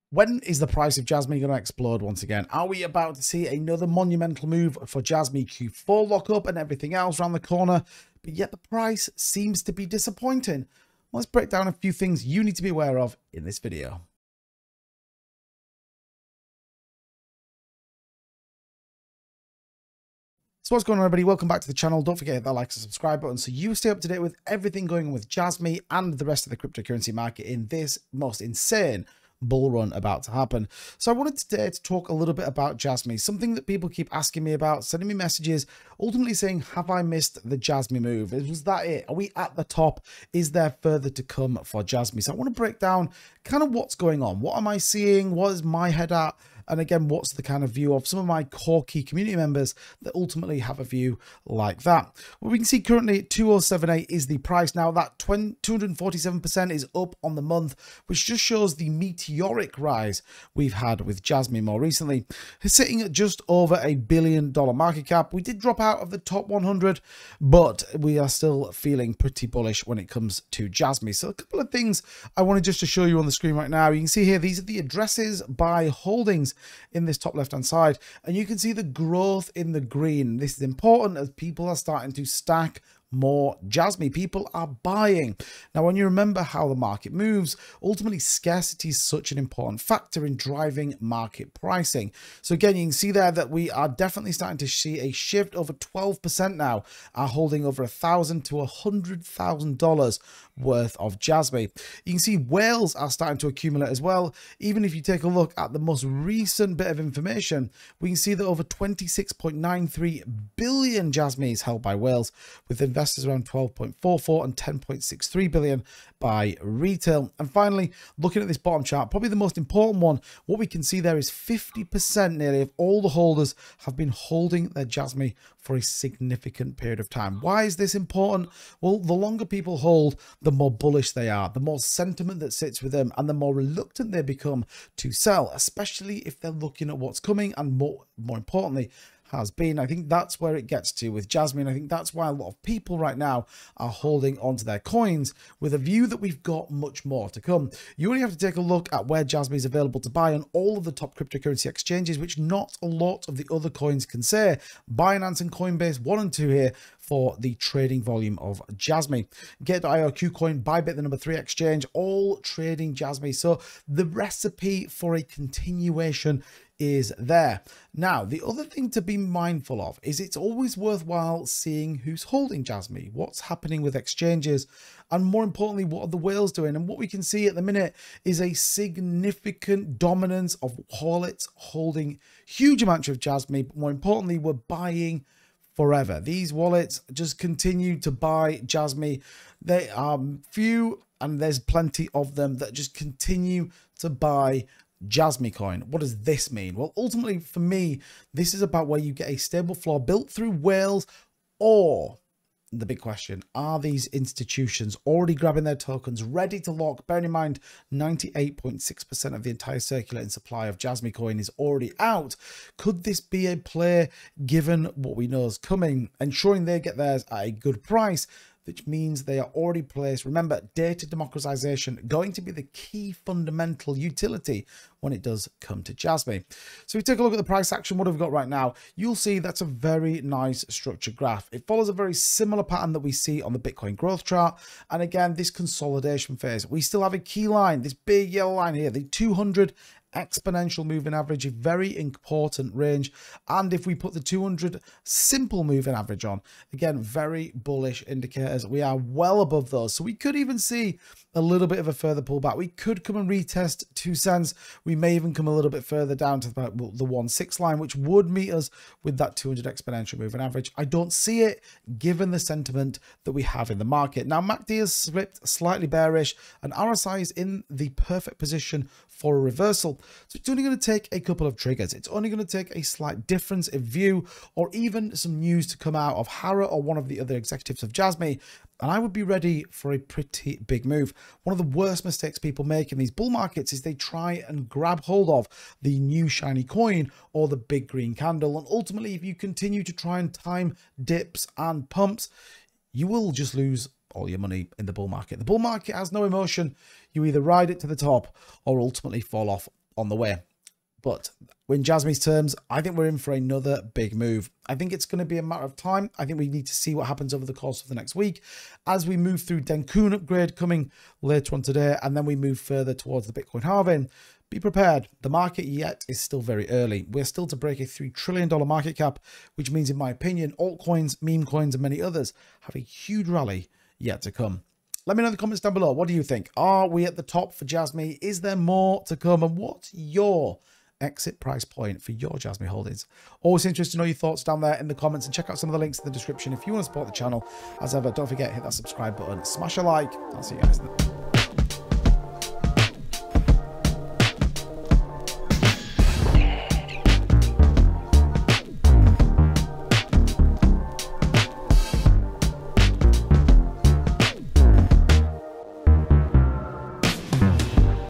When is the price of Jasmy going to explode once again? Are we about to see another monumental move for Jasmy Q4 lockup and everything else around the corner? But yet the price seems to be disappointing. Let's break down a few things you need to be aware of in this video. So what's going on, everybody? Welcome back to the channel. Don't forget to hit that like and subscribe button so you stay up to date with everything going on with Jasmy and the rest of the cryptocurrency market in this most insane bull run about to happen. So I wanted today to talk a little bit about Jasmy, something that people keep asking me about, sending me messages, ultimately saying, have I missed the Jasmy move? Was that it? Are we at the top? Is there further to come for Jasmy? So I want to break down kind of what's going on. What am I seeing? What is my head at? And again, what's the kind of view of some of my core key community members that ultimately have a view like that? Well, we can see currently 2078 is the price. Now that 247% is up on the month, which just shows the meteoric rise we've had with Jasmy more recently. It's sitting at just over $1 billion market cap. We did drop out of the top 100, but we are still feeling pretty bullish when it comes to Jasmy. So a couple of things I wanted just to show you on the screen right now. You can see here, these are the addresses by holdings in this top left hand side, and you can see the growth in the green. This is important as people are starting to stack more Jasmy. People are buying. Now, when you remember how the market moves, ultimately scarcity is such an important factor in driving market pricing. So again, you can see there that we are definitely starting to see a shift. Over 12% now are holding over $1,000 to $100,000 worth of Jasmy. You can see whales are starting to accumulate as well. Even if you take a look at the most recent bit of information, we can see that over 26.93 billion Jasmy is held by whales, with investors around 12.44 and 10.63 billion by retail. And finally, looking at this bottom chart, probably the most important one, what we can see there is 50% nearly of all the holders have been holding their Jasmy for a significant period of time. Why is this important? Well, the longer people hold, the more bullish they are, the more sentiment that sits with them, and the more reluctant they become to sell, especially if they're looking at what's coming and more importantly, has been. I think that's where it gets to with Jasmy, and I think that's why a lot of people right now are holding onto their coins with a view that we've got much more to come. You only have to take a look at where Jasmy is available to buy on all of the top cryptocurrency exchanges, which not a lot of the other coins can say. Binance and Coinbase 1 and 2 here for the trading volume of Jasmy. Get.io, KuCoin, Bybit, the number 3 exchange, all trading Jasmy. So the recipe for a continuation is there. Now, the other thing to be mindful of is it's always worthwhile seeing who's holding Jasmy, what's happening with exchanges, and more importantly, what are the whales doing? And what we can see at the minute is a significant dominance of wallets holding huge amounts of Jasmy, but more importantly, we're buying forever. These wallets just continue to buy Jasmy. They are few and there's plenty of them that just continue to buy jasmycoin. What does this mean? Well, ultimately for me, this is about where you get a stable floor built through whales, or the big question, are these institutions already grabbing their tokens ready to lock? Bearing in mind 98.6% of the entire circulating supply of jasmycoin is already out. Could this be a play given what we know is coming, ensuring they get theirs at a good price, which means they are already placed? Remember, data democratization going to be the key fundamental utility when it does come to Jasmy. So if we take a look at the price action, what have we got right now? You'll see that's a very nice structured graph. It follows a very similar pattern that we see on the Bitcoin growth chart. And again, this consolidation phase, we still have a key line, this big yellow line here, the 200 exponential moving average, a very important range. And if we put the 200 simple moving average on, again, very bullish indicators. We are well above those, so we could even see a little bit of a further pullback. We could come and retest 2 cents. We may even come a little bit further down to about the 1.6 line, which would meet us with that 200 exponential moving average. I don't see it given the sentiment that we have in the market. Now, MACD has slipped slightly bearish, and RSI is in the perfect position for a reversal. So it's only going to take a couple of triggers. It's only going to take a slight difference in view, or even some news to come out of Hara or one of the other executives of Jasmy, and I would be ready for a pretty big move. One of the worst mistakes people make in these bull markets is they try and grab hold of the new shiny coin or the big green candle. And ultimately, if you continue to try and time dips and pumps, you will just lose all your money in the bull market. The bull market has no emotion. You either ride it to the top or ultimately fall off on the way. But in Jasmy's terms, I think we're in for another big move. I think it's going to be a matter of time. I think we need to see what happens over the course of the next week as we move through Denkun upgrade coming later on today, and then we move further towards the Bitcoin halving. Be prepared. The market yet is still very early. We're still to break a $3 trillion market cap, which means, in my opinion, altcoins, meme coins, and many others have a huge rally yet to come. Let me know in the comments down below. What do you think? Are we at the top for Jasmy? Is there more to come? And what's your exit price point for your Jasmy holdings? Always interested to know your thoughts down there in the comments, and check out some of the links in the description if you want to support the channel. As ever, don't forget, hit that subscribe button, smash a like. I'll see you guys then.